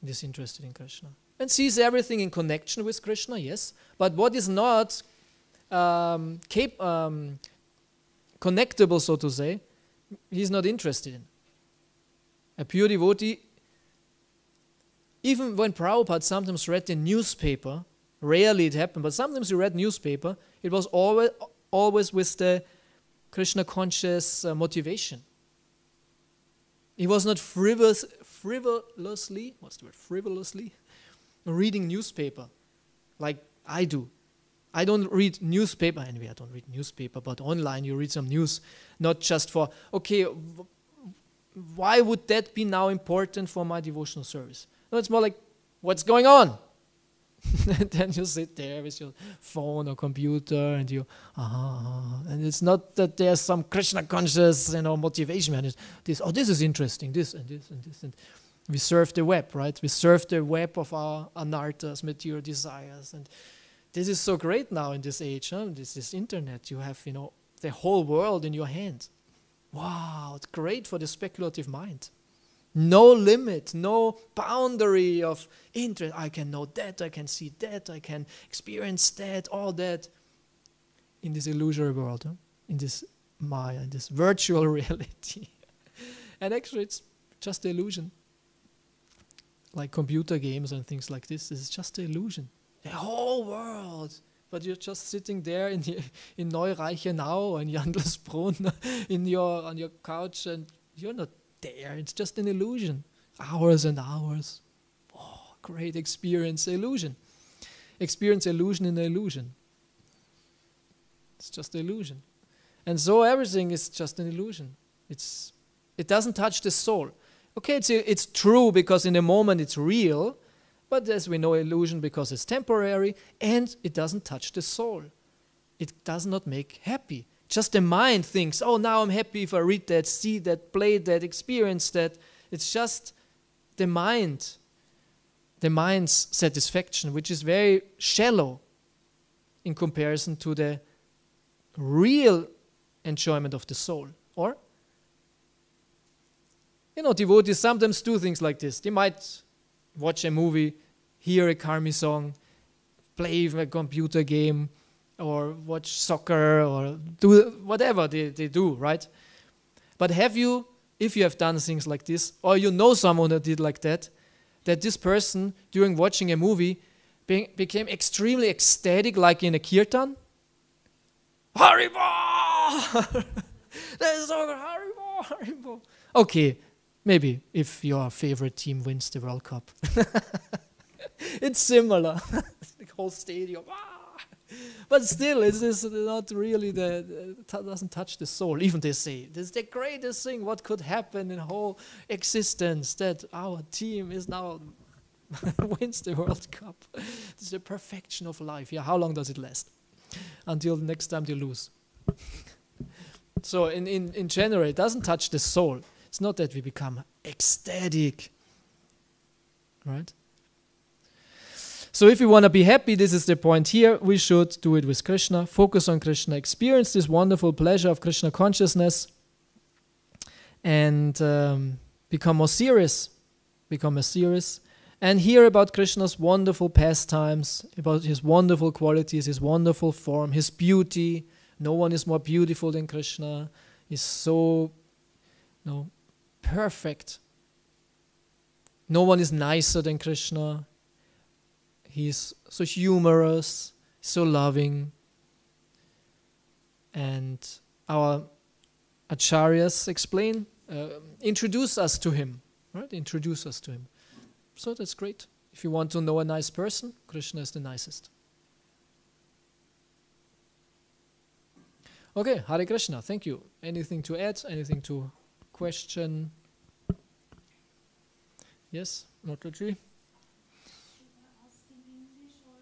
Speaker 1: And is interested in Krishna. And sees everything in connection with Krishna, yes. But what is not connectable, so to say, he's not interested in. A pure devotee, even when Prabhupada sometimes read the newspaper, rarely it happened, but sometimes he read newspaper, it was always with the Krishna conscious motivation. He was not frivolously reading newspaper like I do. I don't read newspaper, anyway I don't read newspaper, but online you read some news, not just for, okay, why would that be now important for my devotional service? No, it's more like, what's going on? And then you sit there with your phone or computer and you, and it's not that there's some Krishna conscious, motivation. And this is interesting, this and this and this. And we surf the web, right? We surf the web of our anarthas, material desires. And this is so great now in this age, huh? This internet. You have, the whole world in your hand. Wow, it's great for the speculative mind. No limit, no boundary of interest. I can know that, I can see that, I can experience that, all that. In this illusory world, huh? In this Maya, in this virtual reality. And actually it's just an illusion. Like computer games and things like this is just an illusion. The whole world. But you're just sitting there in Neu-Reichenau, in Jandelsbrunn, on your couch, and you're not there. It's just an illusion. Hours and hours. Oh, great experience illusion. Experience illusion in the illusion. It's just an illusion. And so everything is just an illusion. It doesn't touch the soul. Okay, it's true because in the moment it's real, but as we know, illusion because it's temporary, and it doesn't touch the soul. It does not make happy. Just the mind thinks, oh, now I'm happy if I read that, see that, play that, experience that. It's just the mind's satisfaction, which is very shallow in comparison to the real enjoyment of the soul. Or, devotees sometimes do things like this. They might watch a movie, hear a karmi song, play a computer game, or watch soccer, or do whatever they do, right? But if you have done things like this, or you know someone that did like that this person, during watching a movie, became extremely ecstatic, like in a kirtan. Haribo! That is so good, Haribo, Haribo. Okay, maybe if your favorite team wins the World Cup. It's similar. The whole stadium. But still, it is not really doesn't touch the soul. Even they say, this is the greatest thing what could happen in whole existence, that our team is now wins the World Cup. This is the perfection of life. Yeah, how long does it last? Until next time they lose. So in general, it doesn't touch the soul. It's not that we become ecstatic, right? So if we want to be happy, this is the point here, we should do it with Krishna, focus on Krishna, experience this wonderful pleasure of Krishna consciousness, and become more serious, and hear about Krishna's wonderful pastimes, about his wonderful qualities, his wonderful form, his beauty. No one is more beautiful than Krishna. He's so perfect. No one is nicer than Krishna. He's so humorous, so loving. And our acharyas explain, introduce us to him, right? Introduce us to him. So that's great. If you want to know a nice person, Krishna is the nicest. Okay, Hare Krishna, thank you. Anything to add? Anything to question? Yes, Mataji?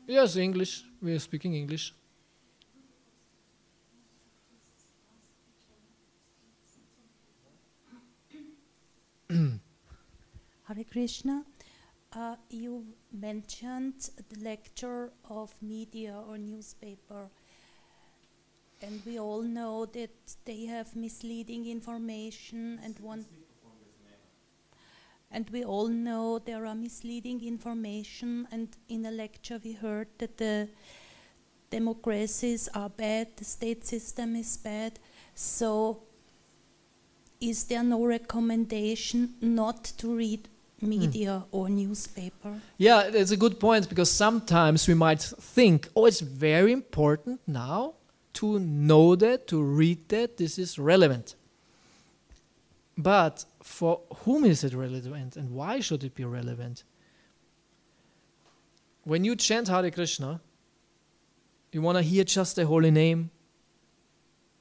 Speaker 1: Yes, English. We are speaking English.
Speaker 2: Hare Krishna. You mentioned the lecture of media or newspaper, and we all know that they have misleading information, and we all know there are misleading information, and in a lecture we heard that the democracies are bad, the state system is bad. So is there no recommendation not to read media or newspaper?
Speaker 1: Yeah, that's a good point, because sometimes we might think, oh, it's very important now to know that, to read that, this is relevant. But for whom is it relevant, and why should it be relevant? When you chant Hare Krishna, you want to hear just the holy name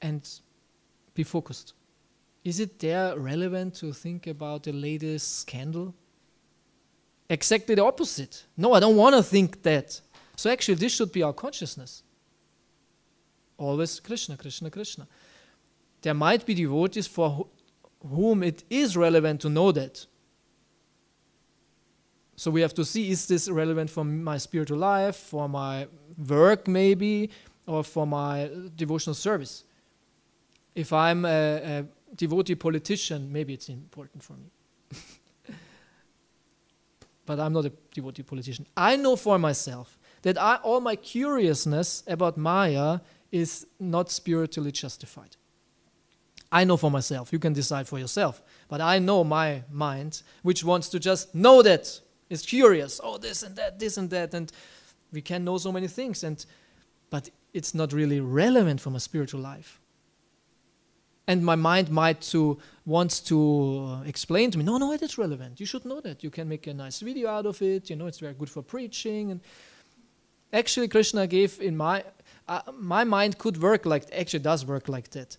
Speaker 1: and be focused. Is it there relevant to think about the latest scandal? Exactly the opposite. No, I don't want to think that. So actually this should be our consciousness. Always Krishna, Krishna, Krishna. There might be devotees for whom it is relevant to know that. So we have to see, is this relevant for my spiritual life, for my work maybe, or for my devotional service? If I'm a devotee politician, maybe it's important for me. But I'm not a devotee politician. I know for myself that all my curiousness about Maya is not spiritually justified. I know for myself. You can decide for yourself. But I know my mind, which wants to just know that, is curious. Oh, this and that, and we can know so many things. But it's not really relevant for my spiritual life. And my mind wants to explain to me, no, it is relevant. You should know that. You can make a nice video out of it. It's very good for preaching. And actually, Krishna gave in my mind could work actually does work like that.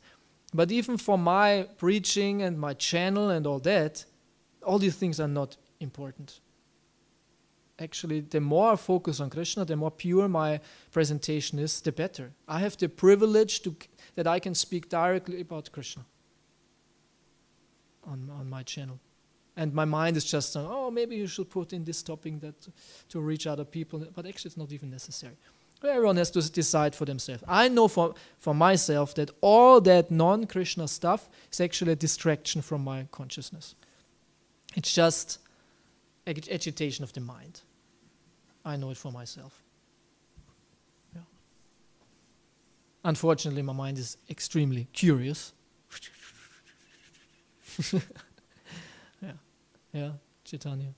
Speaker 1: But even for my preaching and my channel and all that, all these things are not important. Actually, the more I focus on Krishna, the more pure my presentation is, the better. I have the privilege that I can speak directly about Krishna on my channel. And my mind is just, maybe you should put in this topic to reach other people. But actually, it's not even necessary. Everyone has to decide for themselves. I know for myself that all that non-Krishna stuff is actually a distraction from my consciousness. It's just agitation of the mind. I know it for myself. Yeah. Unfortunately, my mind is extremely curious. Yeah, Chaitanya.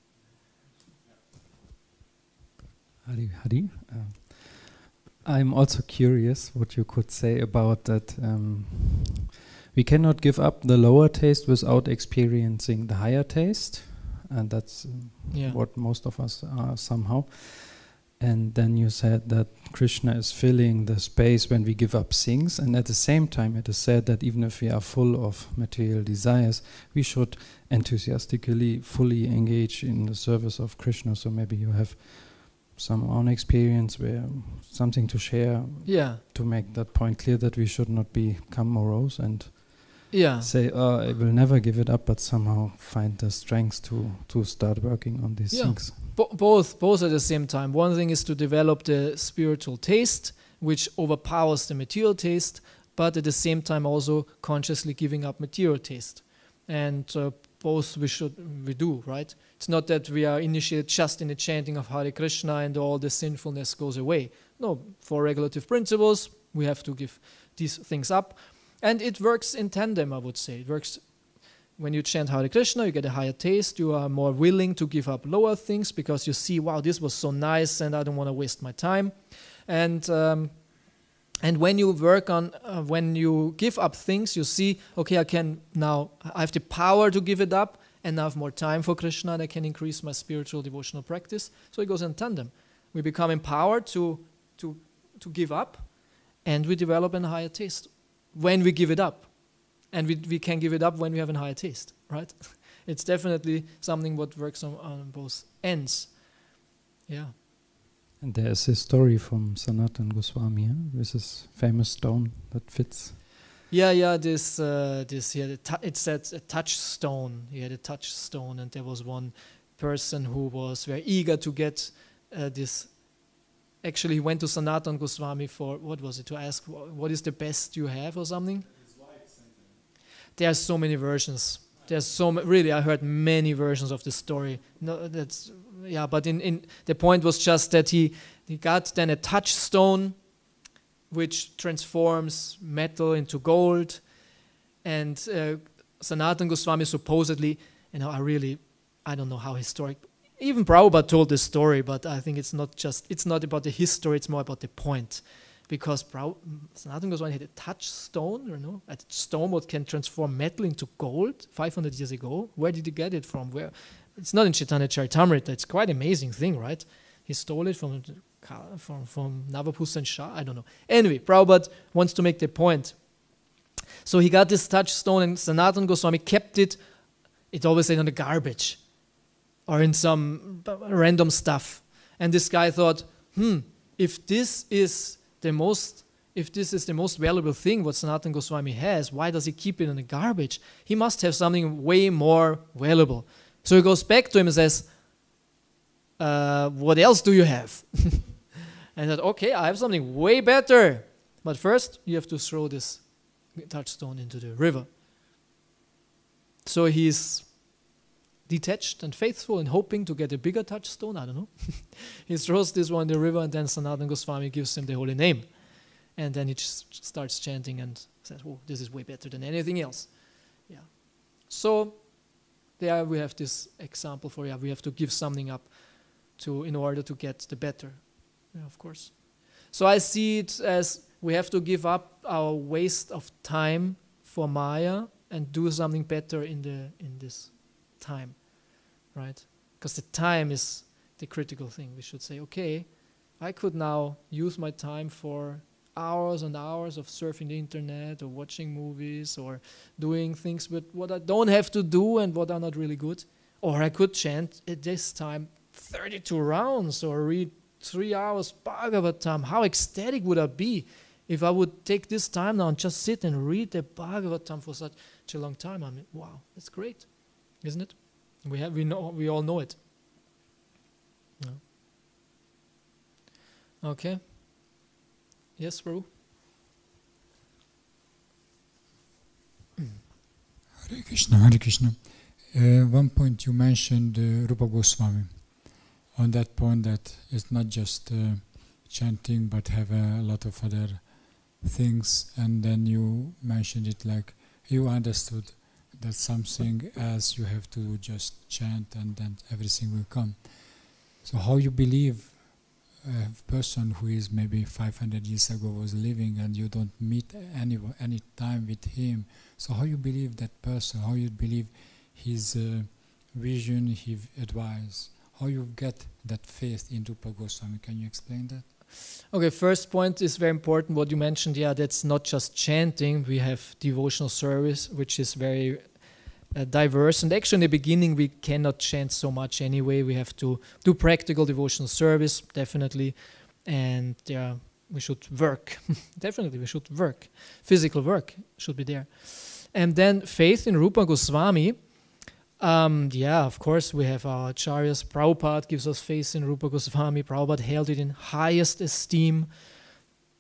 Speaker 3: Hari. I'm also curious what you could say about that. We cannot give up the lower taste without experiencing the higher taste, and that's what most of us are somehow. And then you said that Krishna is filling the space when we give up things, and at the same time it is said that even if we are full of material desires, we should enthusiastically fully engage in the service of Krishna. So maybe you have some own experience where something to share to make that point clear, that we should not become morose and say, I will never give it up, but somehow find the strength to start working on these things.
Speaker 1: Both at the same time. One thing is to develop the spiritual taste, which overpowers the material taste, but at the same time also consciously giving up material taste. And both we do, right? It's not that we are initiated just in the chanting of Hare Krishna and all the sinfulness goes away. No, for regulative principles, we have to give these things up. And it works in tandem, I would say. It works when you chant Hare Krishna, you get a higher taste, you are more willing to give up lower things because you see, wow, this was so nice and I don't want to waste my time. And when you work on, when you give up things, you see, okay, I have the power to give it up, and now I have more time for Krishna, and I can increase my spiritual devotional practice. So it goes in tandem. We become empowered to give up, and we develop a higher taste. when we give it up. And we can give it up when we have a higher taste, right? It's definitely something what works on both ends. Yeah.
Speaker 3: And there's a story from Sanatana Goswami, with this famous stone that fits.
Speaker 1: Yeah. This it said a touchstone. He had a touchstone, and there was one person who was very eager to get this. Actually, he went to Sanatana Goswami for, what was it, to ask what is the best you have or something. There are so many versions. There's really, I heard many versions of the story. No, but in the point was just that he got then a touchstone which transforms metal into gold, and Sanatana Goswami supposedly, I don't know how historic. Even Prabhupada told this story, but I think it's not about the history, it's more about the point. Because Sanatana Goswami had a touchstone, a stone that can transform metal into gold 500 years ago. Where did he get it from? Where? It's not in Chaitanya Charitamrita. It's quite an amazing thing, right? He stole it from Navapusa and Shah. I don't know. Anyway, Prabhupada wants to make the point. So he got this touchstone, and Sanatana Goswami kept it. It always said on the garbage or in some random stuff. And this guy thought, if this is the most valuable thing what Sanatana Goswami has, why does he keep it in the garbage? He must have something way more valuable. So he goes back to him and says, what else do you have? And I said, okay, I have something way better. But first, you have to throw this touchstone into the river. So he's detached and faithful and hoping to get a bigger touchstone, I don't know. He throws this one in the river, and then Sanatana Goswami gives him the holy name. And then he just starts chanting and says, oh, this is way better than anything else. Yeah. So there we have this example for we have to give something up in order to get the better, of course. So I see it as we have to give up our waste of time for Maya and do something better in this time, right? Because the time is the critical thing. We should say, okay, I could now use my time for hours and hours of surfing the internet or watching movies or doing things with what I don't have to do and what are not really good. Or I could chant at this time 32 rounds or read 3 hours Bhagavatam. How ecstatic would I be if I would take this time now and just sit and read the Bhagavatam for such a long time? I mean, wow, that's great, isn't it? We all know it. No. Okay. Yes, Prabhu?
Speaker 4: Hare Krishna, Hare Krishna. One point you mentioned Rupa Goswami. On that point that it's not just chanting but have a lot of other things, and then you mentioned it like you understood that something else you have to just chant and then everything will come. So how you believe a person who is maybe 500 years ago was living and you don't meet any time with him, so how you believe that person, how you believe his vision, his advice, how you get that faith in Rupa Goswami? Can you explain that?
Speaker 1: Okay, first point is very important what you mentioned. Yeah, that's not just chanting. We have devotional service, which is very diverse. And actually in the beginning we cannot chant so much anyway. We have to do practical devotional service, definitely. And we should work. Definitely we should work. Physical work should be there. And then faith in Rupa Goswami. Of course, we have our acharyas. Prabhupada gives us faith in Rupa Goswami. Prabhupada held it in highest esteem.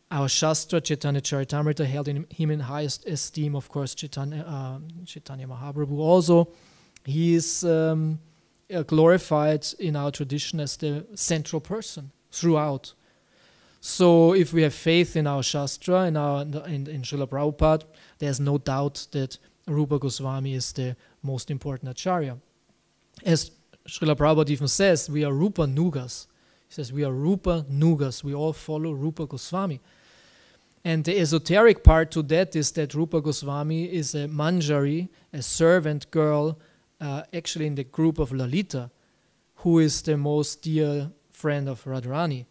Speaker 1: Our Shastra, Chaitanya Charitamrita, held him in highest esteem. Of course, Chaitanya Mahaprabhu also. He is glorified in our tradition as the central person throughout. So if we have faith in our Shastra, in Srila Prabhupada, there's no doubt that Rupa Goswami is the most important acharya. As Srila Prabhupada even says, we are Rupa Nugas. He says we are Rupa Nugas. We all follow Rupa Goswami. And the esoteric part to that is that Rupa Goswami is a manjari, a servant girl, actually in the group of Lalita, who is the most dear friend of Radharani.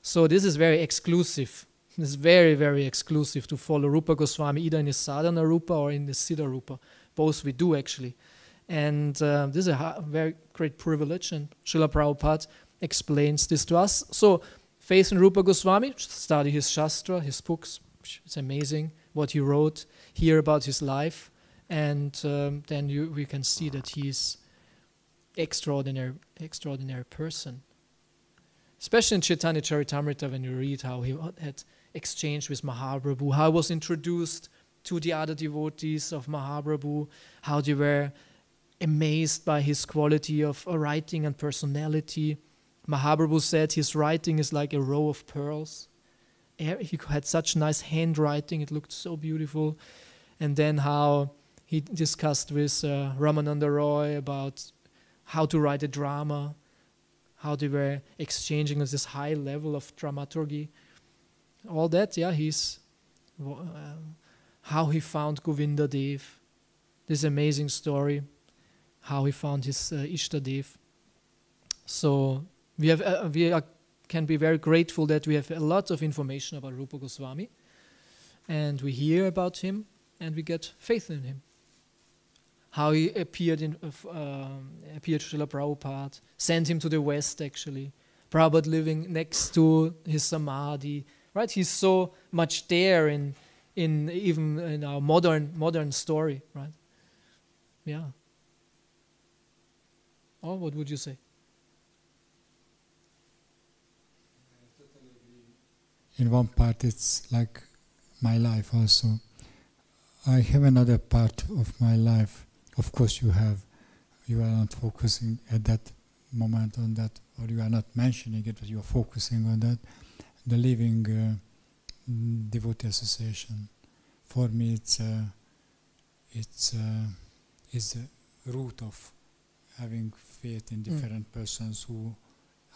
Speaker 1: So this is very exclusive. It's very, very exclusive to follow Rupa Goswami either in his sadhana rupa or in the siddha rupa. Both we do actually. And this is a very great privilege, and Srila Prabhupada explains this to us. So, faith in Rupa Goswami, study his Shastra, his books. It's amazing what he wrote, hear about his life, and then we can see that he's extraordinary person. Especially in Chaitanya Charitamrita, when you read how he had exchanged with Mahaprabhu, how he was introduced to the other devotees of Mahaprabhu, how they were amazed by his quality of writing and personality. Mahaprabhu said his writing is like a row of pearls. He had such nice handwriting, it looked so beautiful. And then how he discussed with Ramananda Roy about how to write a drama, how they were exchanging at this high level of dramaturgy. All that, how he found Govinda Dev, this amazing story, how he found his Ishtadev. So we can be very grateful that we have a lot of information about Rupa Goswami, and we hear about him, and we get faith in him. How he appeared to Srila Prabhupada, sent him to the West actually. Prabhupada living next to his samadhi, right? He's so much there in even in our modern story, right? Yeah. Or what would you say?
Speaker 4: In one part, it's like my life also. I have another part of my life. Of course, you are not focusing at that moment on that, or you are not mentioning it, but you are focusing on that. The Living Devotee Association. For me, it's the root of having faith in different persons who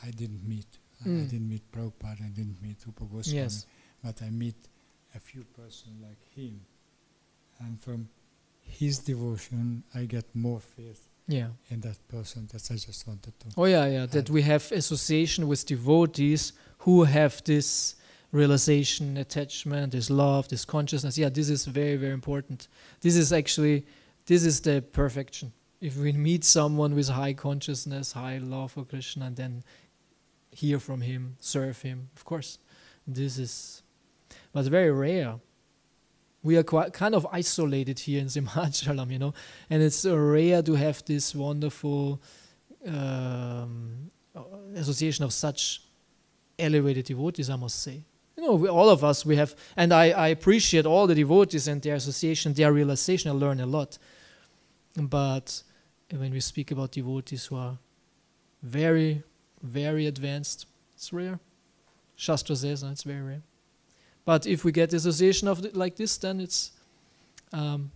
Speaker 4: I didn't meet. I didn't meet Prabhupada, I didn't meet Rupa Goswami,
Speaker 1: Yes.
Speaker 4: but I meet a few persons like him. And from his devotion, I get more faith in that person. That's I just wanted to.
Speaker 1: That we have association with devotees who have this realization, attachment, this love, this consciousness. Yeah, this is very, very important. This is the perfection. If we meet someone with high consciousness, high love for Krishna, and then hear from him, serve him, of course, this is, but very rare. We are kind of isolated here in Simhachalam, and it's rare to have this wonderful association of such elevated devotees, I must say. All of us, we have, and I appreciate all the devotees and their association, their realization. I learn a lot. But when we speak about devotees who are very, very advanced, it's rare. Shastra says it's very rare. But if we get the association of like this, then it's,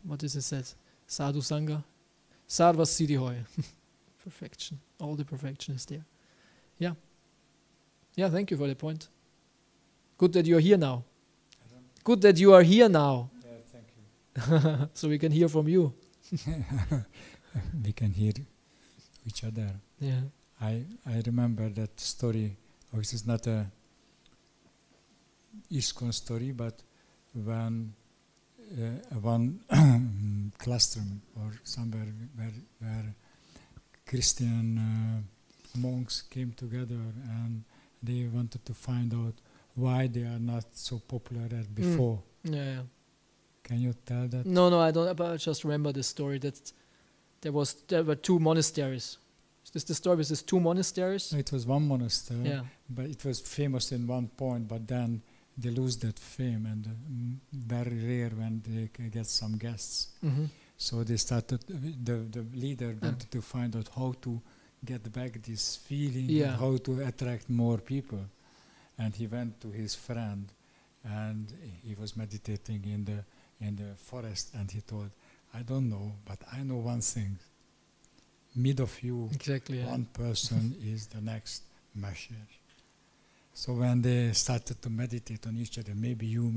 Speaker 1: what is it said? Sadhu Sangha. Sarva Siddhi Hoy. Perfection. All the perfection is there. Yeah. Yeah, thank you for the point. Good that you are here now. Good that you are here now.
Speaker 4: Yeah, thank you.
Speaker 1: So we can hear from you.
Speaker 4: We can hear each other.
Speaker 1: Yeah.
Speaker 4: I remember that story, which is not a ISKCON story, but when one classroom or somewhere where Christian monks came together and they wanted to find out why they are not so popular as before.
Speaker 1: Yeah.
Speaker 4: Can you tell that?
Speaker 1: No, I don't. But I just remember the story that there were two monasteries. Is this the story with these two monasteries?
Speaker 4: No, it was one monastery,
Speaker 1: Yeah.
Speaker 4: but it was famous in one point, but then they lose that fame, and very rare when they get some guests.
Speaker 1: Mm-hmm.
Speaker 4: So they started, the leader wanted to find out how to get back this feeling, and how to attract more people. And he went to his friend, and he was meditating in the forest, and he told, I don't know, but I know one thing. Mid of you, one person is the next message. So when they started to meditate on each other, maybe you,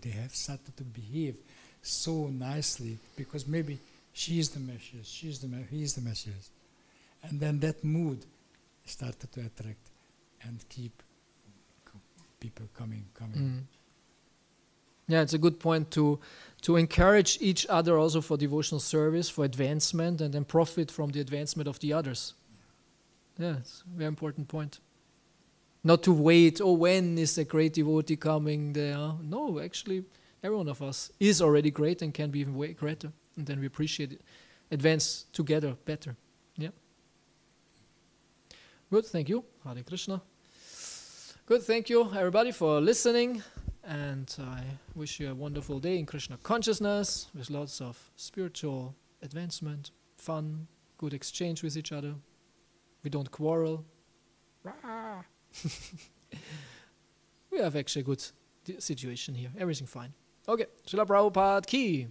Speaker 4: they have started to behave so nicely, because maybe she is the message, he is the message. And then that mood started to attract and keep people coming.
Speaker 1: Yeah, it's a good point to encourage each other also for devotional service, for advancement, and then profit from the advancement of the others. Yeah, it's a very important point. Not to wait, when is a great devotee coming there? No, actually, every one of us is already great and can be even way greater. And then we appreciate it. Advance together better. Yeah. Good, thank you. Hare Krishna. Good, thank you everybody for listening. And I wish you a wonderful day in Krishna consciousness with lots of spiritual advancement, fun, good exchange with each other. We don't quarrel. We have actually a good situation here. Everything fine. Okay. Srila Prabhupada ki.